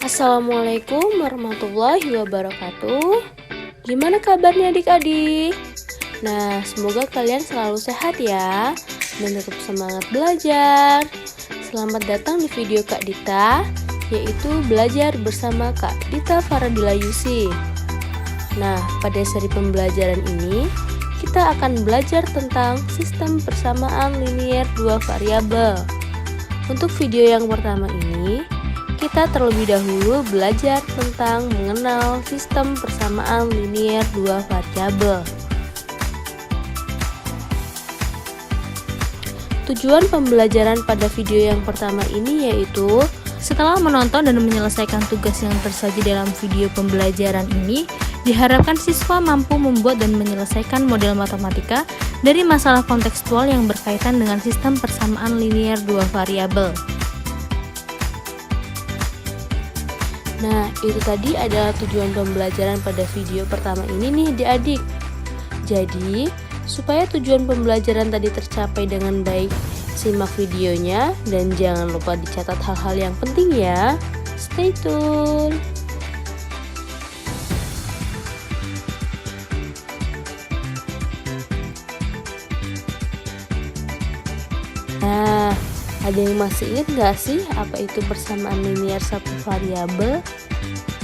Assalamualaikum warahmatullahi wabarakatuh. Gimana kabarnya adik-adik? Nah, semoga kalian selalu sehat ya dan tetap semangat belajar. Selamat datang di video Kak Dita, yaitu belajar bersama Kak Dita Faradila Yusi. Nah, pada seri pembelajaran ini kita akan belajar tentang sistem persamaan linier dua variabel. Untuk video yang pertama ini, kita terlebih dahulu belajar tentang mengenal sistem persamaan linier dua variabel. Tujuan pembelajaran pada video yang pertama ini yaitu setelah menonton dan menyelesaikan tugas yang tersaji dalam video pembelajaran ini, diharapkan siswa mampu membuat dan menyelesaikan model matematika dari masalah kontekstual yang berkaitan dengan sistem persamaan linier dua variabel. Nah, itu tadi adalah tujuan pembelajaran pada video pertama ini nih adik-adik. Jadi, supaya tujuan pembelajaran tadi tercapai dengan baik, simak videonya dan jangan lupa dicatat hal-hal yang penting ya. Stay tune. Nah, ada yang masih ingat gak sih apa itu persamaan linier satu variabel?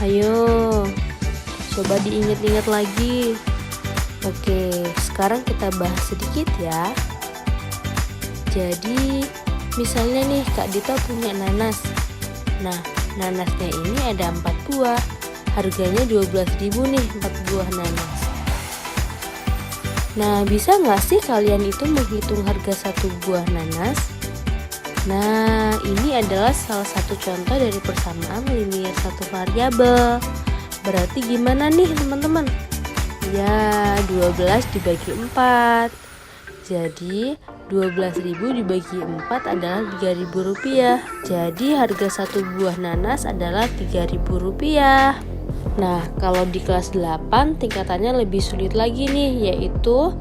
Ayo, coba diingat-ingat lagi. Oke, sekarang kita bahas sedikit ya. Jadi, misalnya nih Kak Dita punya nanas. Nah, nanasnya ini ada 4 buah. Harganya 12.000 nih 4 buah nanas. Nah, bisa nggak sih kalian itu menghitung harga satu buah nanas? Nah, ini adalah salah satu contoh dari persamaan linier satu variabel. Berarti gimana nih teman-teman? Ya, 12 dibagi 4. Jadi, 12.000 dibagi 4 adalah 3.000 rupiah. Jadi, harga satu buah nanas adalah 3.000 rupiah. Nah, kalau di kelas 8 tingkatannya lebih sulit lagi nih, yaitu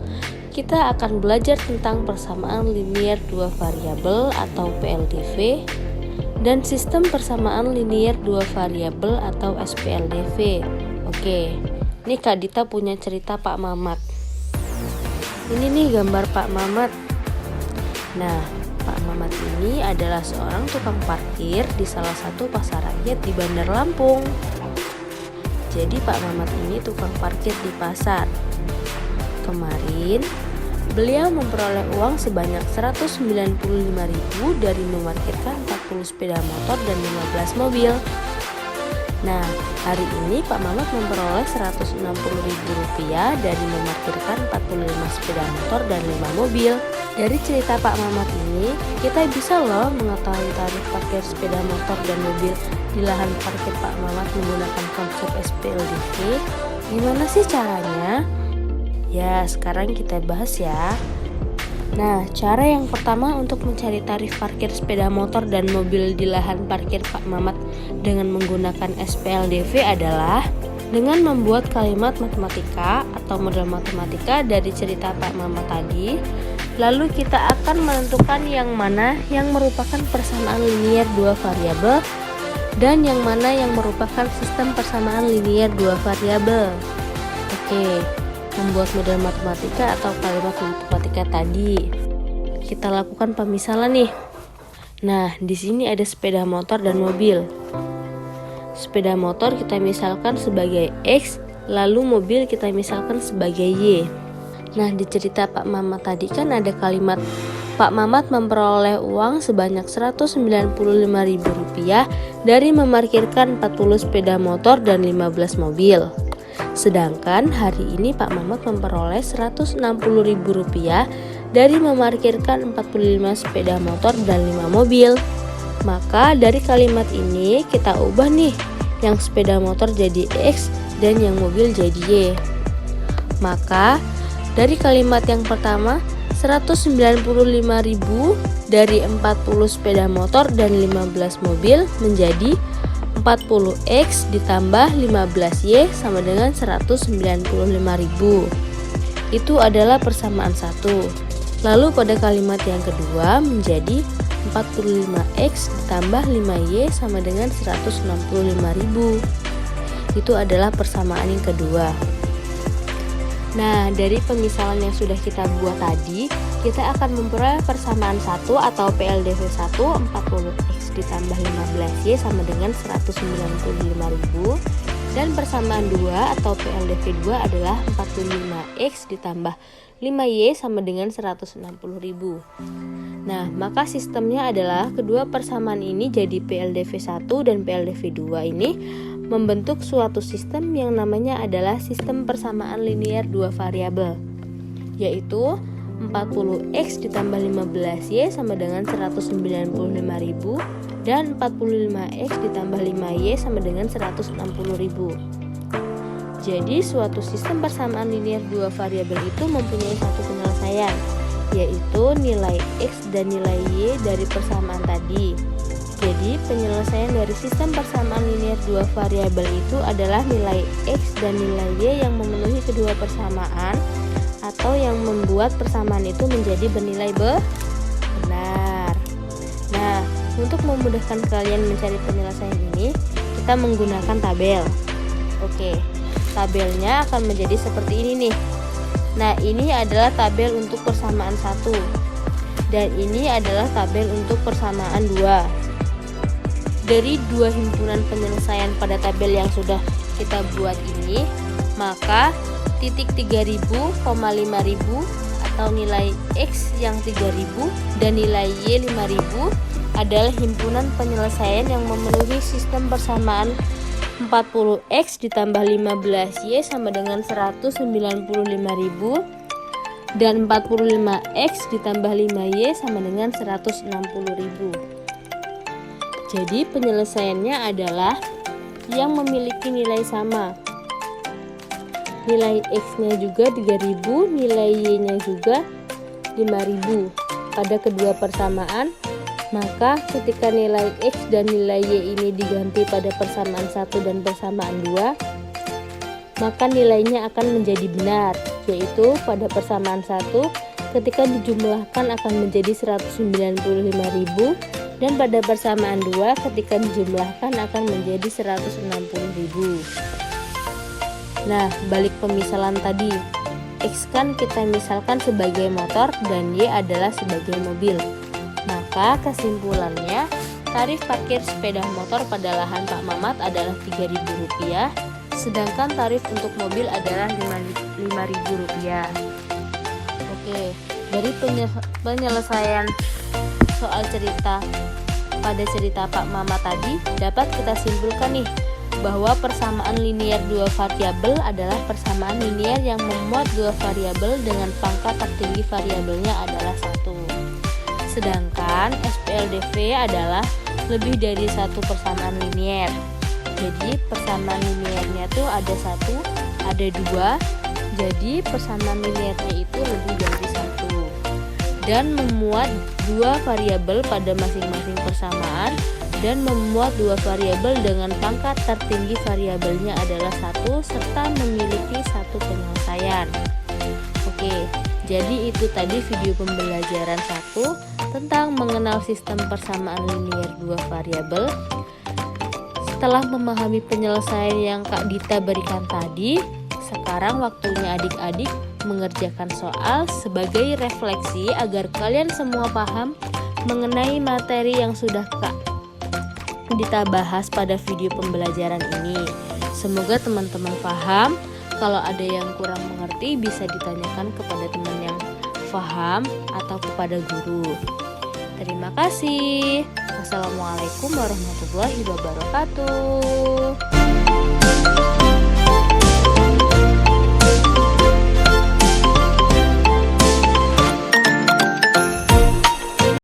kita akan belajar tentang persamaan linier dua variabel atau PLDV dan sistem persamaan linier dua variabel atau SPLDV. Oke, ini Kak Dita punya cerita Pak Mamat. Ini nih gambar Pak Mamat. Nah, Pak Mamat ini adalah seorang tukang parkir di salah satu pasar rakyat di Bandar Lampung. Jadi Pak Mamat ini tukang parkir di pasar. Kemarin beliau memperoleh uang sebanyak 195.000 dari memarkirkan 40 sepeda motor dan 15 mobil. Nah, hari ini Pak Mamat memperoleh 160.000 rupiah dari memarkirkan 45 sepeda motor dan 5 mobil. Dari cerita Pak Mamat ini, kita bisa loh mengetahui tarif parkir sepeda motor dan mobil di lahan parkir Pak Mamat menggunakan konsep SPLDV. Gimana sih caranya? Ya, sekarang kita bahas ya. Nah, cara yang pertama untuk mencari tarif parkir sepeda motor dan mobil di lahan parkir Pak Mamat dengan menggunakan SPLDV adalah dengan membuat kalimat matematika atau model matematika dari cerita Pak Mamat tadi. Lalu kita akan menentukan yang mana yang merupakan persamaan linier dua variabel dan yang mana yang merupakan sistem persamaan linier dua variabel. Oke, membuat model matematika atau kalimat matematika tadi. Kita lakukan pemisalan nih. Nah, di sini ada sepeda motor dan mobil. Sepeda motor kita misalkan sebagai X, lalu mobil kita misalkan sebagai Y. Nah, di cerita Pak Mamat tadi kan ada kalimat Pak Mamat memperoleh uang sebanyak 195.000 rupiah dari memarkirkan 40 sepeda motor dan 15 mobil. Sedangkan hari ini Pak Mamat memperoleh 160.000 rupiah dari memarkirkan 45 sepeda motor dan 5 mobil. Maka dari kalimat ini kita ubah nih, yang sepeda motor jadi X dan yang mobil jadi Y. Maka dari kalimat yang pertama, 195.000 dari 40 sepeda motor dan 15 mobil menjadi 40X ditambah 15Y sama dengan 195.000. Itu adalah persamaan 1. Lalu pada kalimat yang kedua menjadi 45X ditambah 5Y sama dengan 165.000. Itu adalah persamaan yang kedua. Nah, dari pemisalan yang sudah kita buat tadi, kita akan memperoleh persamaan 1 atau PLDV 1, 40X ditambah 15Y sama dengan 195.000. Dan persamaan 2 atau PLDV 2 adalah 45X ditambah 5Y sama dengan 160.000. Nah, maka sistemnya adalah kedua persamaan ini jadi PLDV 1 dan PLDV 2 ini membentuk suatu sistem yang namanya adalah sistem persamaan linear dua variabel, yaitu 40X ditambah 15Y sama dengan 195.000 dan 45X ditambah 5Y sama dengan 160.000. Jadi suatu sistem persamaan linear dua variabel itu mempunyai satu penyelesaian, yaitu nilai X dan nilai Y dari persamaan tadi. Jadi penyelesaian dari sistem persamaan linear dua variabel itu adalah nilai X dan nilai Y yang memenuhi kedua persamaan atau yang membuat persamaan itu menjadi bernilai benar. Nah, untuk memudahkan kalian mencari penyelesaian ini, kita menggunakan tabel. Oke, tabelnya akan menjadi seperti ini nih. Nah, ini adalah tabel untuk persamaan 1 dan ini adalah tabel untuk persamaan 2. Dari dua himpunan penyelesaian pada tabel yang sudah kita buat ini, maka titik 3000, 5000 atau nilai X yang 3000 dan nilai Y 5000 adalah himpunan penyelesaian yang memenuhi sistem persamaan 40X ditambah 15Y sama dengan 195.000 dan 45X ditambah 5Y sama dengan 160.000. Jadi penyelesaiannya adalah yang memiliki nilai sama. Nilai X-nya juga 3000, nilai Y-nya juga 5000 pada kedua persamaan. Maka ketika nilai X dan nilai Y ini diganti pada persamaan 1 dan persamaan 2, maka nilainya akan menjadi benar, yaitu pada persamaan 1 ketika dijumlahkan akan menjadi 195.000 dan pada persamaan 2 ketika dijumlahkan akan menjadi 160.000. Nah, balik pemisalan tadi, X kan kita misalkan sebagai motor dan Y adalah sebagai mobil. Maka kesimpulannya, tarif parkir sepeda motor pada lahan Pak Mamat adalah Rp3.000, sedangkan tarif untuk mobil adalah Rp5.000. Oke, dari penyelesaian soal cerita pada cerita Pak Mamat tadi dapat kita simpulkan nih bahwa persamaan linear dua variabel adalah persamaan linear yang memuat dua variabel dengan pangkat tertinggi variabelnya adalah 1. Sedangkan SPLDV adalah lebih dari satu persamaan linear. Jadi persamaan linearnya tuh ada 1, ada 2. Jadi persamaan linearnya itu lebih dari 1 dan memuat dua variabel pada masing-masing persamaan dan memuat dua variabel dengan pangkat tertinggi variabelnya adalah 1 serta memiliki satu penyelesaian. Oke, jadi itu tadi video pembelajaran 1 tentang mengenal sistem persamaan linear dua variabel. Setelah memahami penyelesaian yang Kak Dita berikan tadi, sekarang waktunya adik-adik mengerjakan soal sebagai refleksi agar kalian semua paham mengenai materi yang sudah Kak Dita bahas pada video pembelajaran ini. Semoga teman-teman paham. Kalau ada yang kurang mengerti bisa ditanyakan kepada teman yang paham atau kepada guru. Terima kasih. Wassalamualaikum warahmatullahi wabarakatuh.